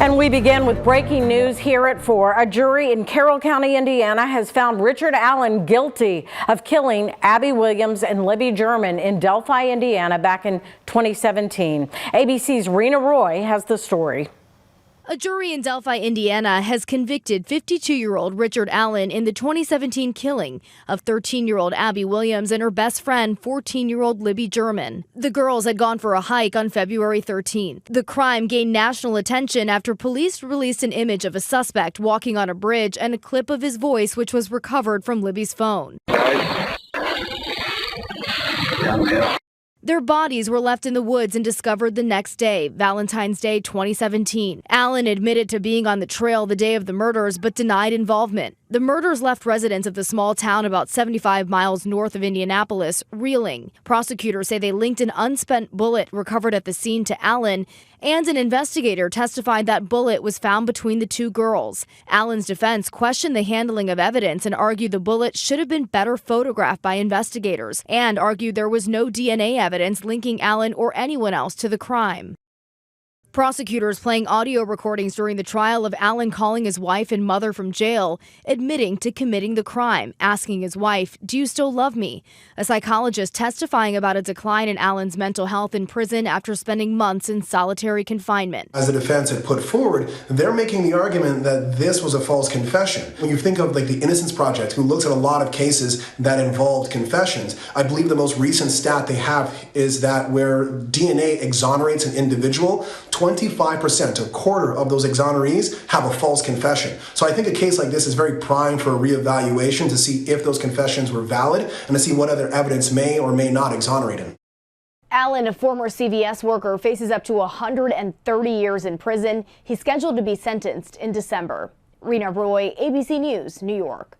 And we begin with breaking news here at 4. A jury in Carroll County, Indiana has found Richard Allen guilty of killing Abby Williams and Libby German in Delphi, Indiana back in 2017. ABC's Rena Roy has the story. A jury in Delphi, Indiana has convicted 52-year-old Richard Allen in the 2017 killing of 13-year-old Abby Williams and her best friend, 14-year-old Libby German. The girls had gone for a hike on February 13th. The crime gained national attention after police released an image of a suspect walking on a bridge and a clip of his voice, which was recovered from Libby's phone. Their bodies were left in the woods and discovered the next day, Valentine's Day 2017. Allen admitted to being on the trail the day of the murders, but denied involvement. The murders left residents of the small town about 75 miles north of Indianapolis reeling. Prosecutors say they linked an unspent bullet recovered at the scene to Allen, and an investigator testified that bullet was found between the two girls. Allen's defense questioned the handling of evidence and argued the bullet should have been better photographed by investigators, and argued there was no DNA evidence linking Allen or anyone else to the crime. Prosecutors playing audio recordings during the trial of Allen calling his wife and mother from jail, admitting to committing the crime, asking his wife, "Do you still love me?" A psychologist testifying about a decline in Allen's mental health in prison after spending months in solitary confinement. As the defense had put forward, they're making the argument that this was a false confession. When you think of the Innocence Project, who looks at a lot of cases that involved confessions, I believe the most recent stat they have is that where DNA exonerates an individual, 25%, a quarter of those exonerees have a false confession. So I think a case like this is very prime for a reevaluation to see if those confessions were valid and to see what other evidence may or may not exonerate him. Allen, a former CVS worker, faces up to 130 years in prison. He's scheduled to be sentenced in December. Rena Roy, ABC News, New York.